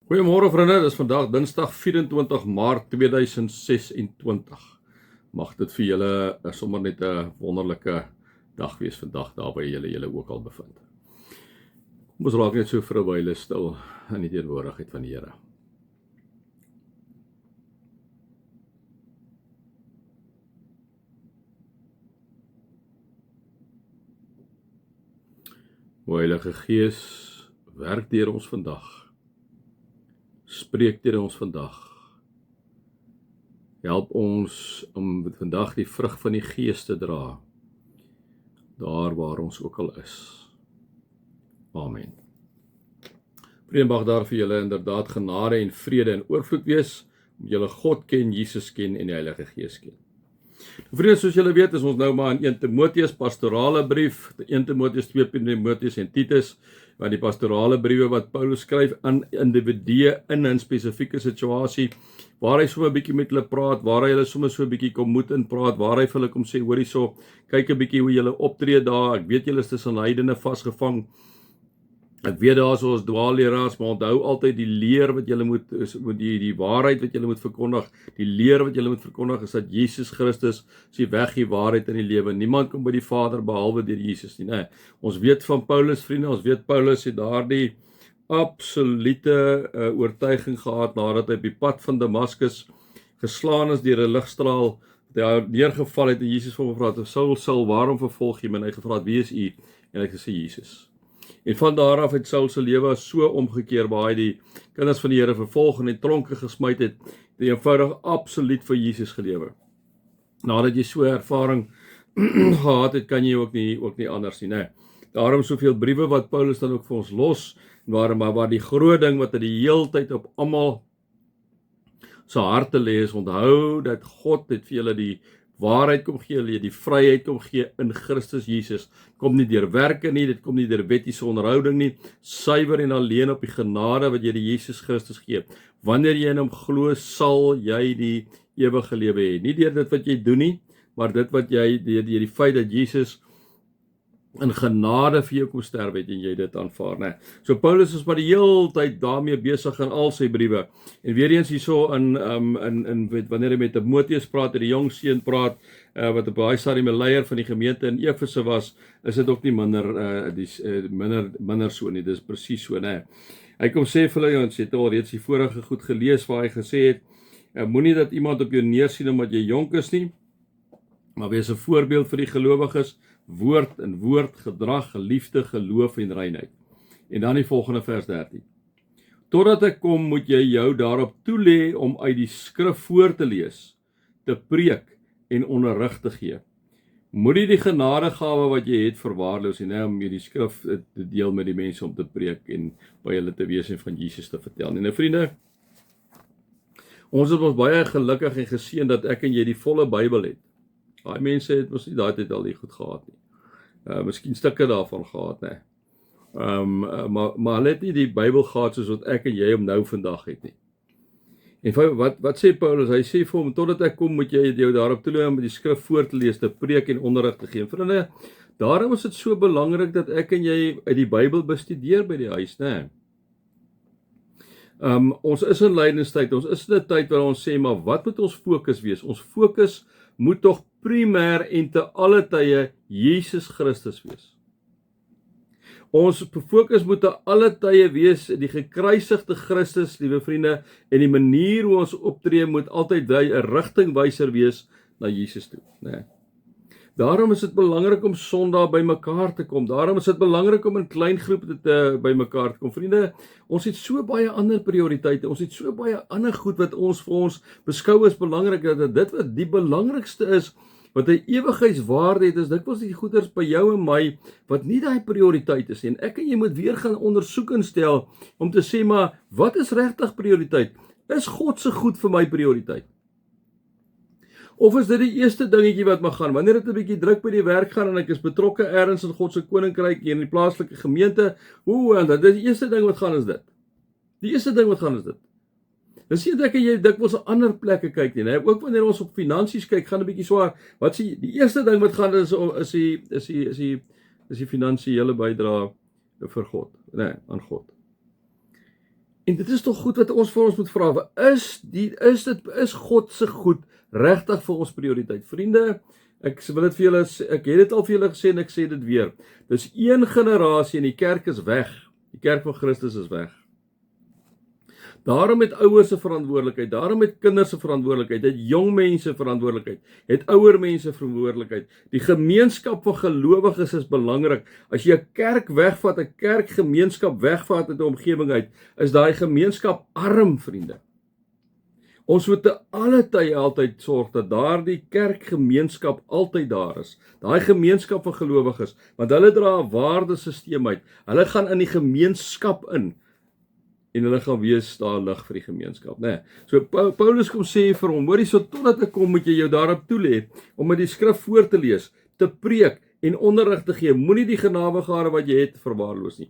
Goeiemôre vriende, dis vandag Dinsdag 24 Maart 2026. Mag dit vir julle sommer net 'n wonderlike dag wees vandag daar by julle ook al bevind. Kom ons raak net so vir 'n wyle stil in die teenwoordigheid van die Here. O Heilige Gees, werk deur ons vandag. Spreek deur ons vandag. Help ons om vandag die vrug van die Gees te dra, daar waar ons ook al is. Amen. Vrede mag daar vir julle inderdaad genade en vrede en oorvloed wees, om julle God ken, Jesus ken en die Heilige Gees ken. Vriende, soos julle weet, is ons nou maar in 1 Timoteus, pastorale brief, 1 Timoteus, 2 Timoteus en Titus, want die pastorale briewe wat Paulus skryf aan individue in 'n spesifieke situasie, waar hy so 'n bietjie met hulle praat, waar hy hulle sommer so 'n bietjie kom moed in praat, waar hy vir hulle kom sê, hoor hierso, kyk 'n bietjie hoe julle optree daar, ek weet julle is tussen heidene vasgevang, ek weet daar is ons dwaalleraars, maar onthou altyd die leer wat julle moet die waarheid wat julle moet verkondig, die leer wat julle moet verkondig is dat Jesus Christus is die weg, die waarheid en die lewe. Niemand kom by die Vader behalwe deur Jesus nie, nee. Ons weet van Paulus, vriende, ons weet Paulus het daardie absolute oortuiging gehad nadat hy op die pad van Damaskus geslaan is deur 'n ligstraal, dat hy neergeval het en Jesus vir hom gevra het, Saul, waarom vervolg jy my? En hy gevra het, wie is u? En hy het gesê, Jesus. En van daar af het Saul se lewe so omgekeer, waar hy die kinders van die Here vervolg en in tronke gesmyt het, die eenvoudig absoluut vir Jesus gelewe. Nadat jy so 'n ervaring gehad het, kan jy ook nie anders nie, nee. Daarom soveel briewe wat Paulus dan ook vir ons los, waar die groot ding wat hy die heeltyd op almal se harte lê is, onthou dat God het vir julle die waarheid kom gee, die vryheid kom gee in Christus Jesus. Kom nie deur werke nie, dit kom nie deur wettiese onderhouding nie, suiwer en alleen op die genade wat jy die Jesus Christus gee. Wanneer jy in hom glo, sal jy die ewige lewe hê. Nie deur dit wat jy doen nie, maar dit wat jy deur die feit dat Jesus in genade vir jou kom sterf het en jy dit aanvaar, nee. So Paulus is maar die hele tyd daarmee besig in al sy briewe. En weer eens hierso in wanneer hy met Timoteus praat, die jong seun praat, wat op baie stadium 'n leier van die gemeente in Efese was, is dit ook nie minder so nie. Dis presies so, nee. Hy kom sê vir hulle, ons het al reeds die vorige goed gelees waar hy gesê het, moenie dat iemand op jou neersien omdat jy jonk is nie, maar wees 'n voorbeeld vir die gelowiges, woord, gedrag, liefde, geloof en reinheid. En dan die volgende vers 13. Totdat ek kom, moet jy jou daarop toelê om uit die skrif voor te lees, te preek en onderrig te gee. Moenie die genadegawe wat jy het verwaarloos en om jy die skrif te deel met die mense om te preek en by hulle te wees en van Jesus te vertel. En nou vriende, ons is baie gelukkig en geseën dat ek en jy die volle Bybel het. Daai mense het mos nie daai tyd al die goed gehad nie. Miskien stukke daarvan gehad, nee. Maar hulle het nie die Bybel gehad soos wat ek en jy hom nou vandag het nie. En wat sê Paulus? Hy sê vir hom, totdat ek kom, moet jy jou daarop toelê om die skrif voor te lees, te preek en onderrig te gee. Vriende, daarom is dit so belangrik dat ek en jy uit die Bybel bestudeer by die huis, nee. Ons is in lydenstyd, ons is in 'n tyd waar ons sê, maar wat moet ons fokus wees? Ons fokus moet tog primêr en te alle tye Jesus Christus wees. Ons fokus moet te alle tye wees die gekruisigde Christus, liewe vriende, en die manier hoe ons optree moet altyd 'n rigtingwyser wees na Jesus toe, nee. Daarom is dit belangrik om Sondag by mekaar te kom. Daarom is dit belangrik om in klein groepe by mekaar te kom. Vriende, ons het so baie ander prioriteite. Ons het so baie ander goed wat ons vir ons beskou as belangrik, dat dit wat die belangrikste is, wat 'n ewigheidswaarde het, is dikwels die goeders by jou en my wat nie daai prioriteit is nie. En ek en jy moet weer gaan ondersoek en stel om te sê, maar wat is regtig prioriteit? Is God se goed vir my prioriteit? Of is dit die eerste dingetjie wat mag gaan? Wanneer dit 'n bietjie druk by die werk gaan en ek is betrokke ergens in God se koninkryk hier in die plaaslike gemeente, en dit is die eerste ding wat gaan is dit. Die eerste ding wat gaan is dit. Dis nie dat ek en jy dikwels op ander plekke kyk nie, nee. Ook wanneer ons op finansies kyk, gaan 'n bietjie swaar. Wat sê die eerste ding wat gaan is die finansiële bydrae vir God, nee, aan God. En dit is tog goed wat ons vir ons moet vra. Is God se goed regtig vir ons prioriteit? Vriende, ek wil dit vir julle sê, ek het dit al vir julle gesê en ek sê dit weer. Dis een generasie en die kerk is weg. Die kerk van Christus is weg. Daarom het ouers se verantwoordelikheid, daarom het kinders se verantwoordelikheid, het jong mense verantwoordelikheid, het ouer mense verantwoordelikheid. Die gemeenskap van gelowiges is belangrik. As jy 'n kerk wegvat, 'n kerkgemeenskap wegvat uit 'n omgewing uit, is daai gemeenskap arm, vriende. Ons moet te alle tye altyd sorg dat daardie kerkgemeenskap altyd daar is. Daai gemeenskap van gelowiges, want hulle dra 'n waardesisteem uit. Hulle gaan in die gemeenskap in. En hulle gaan wees daar lig vir die gemeenskap, né? So Paulus kom sê vir hom, hoorie, so totdat ek kom moet jy jou daarop toelê om met die skrif voor te lees, te preek en onderrig te gee. Moenie die genadegave wat jy het verwaarloos nie.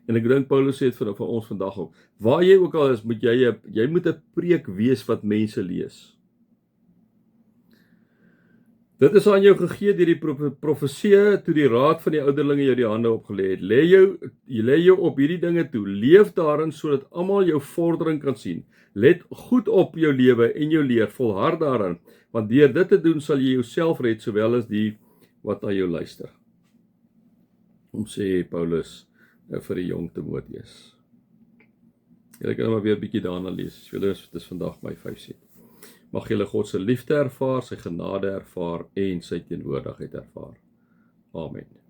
En ek dink Paulus sê dit vir ons vandag ook. Waar jy ook al is, moet jy moet 'n preek wees wat mense lees. Dit is aan jou gegee deur die profeseë toe die raad van die ouderlinge jou die hande opgelê het. Lê jou op hierdie dinge toe. Leef daarin sodat almal jou vordering kan sien. Let goed op jou lewe en jou leer, volhard daarin, want deur dit te doen sal jy jouself red sowel as die wat na jou luister. Om sê Paulus vir die jong Timoteus. Julle kan maar weer 'n bietjie daarna lees. Dit is vandag my 5 sent. Mag julle God se liefde ervaar, sy genade ervaar en sy teenwoordigheid ervaar. Amen.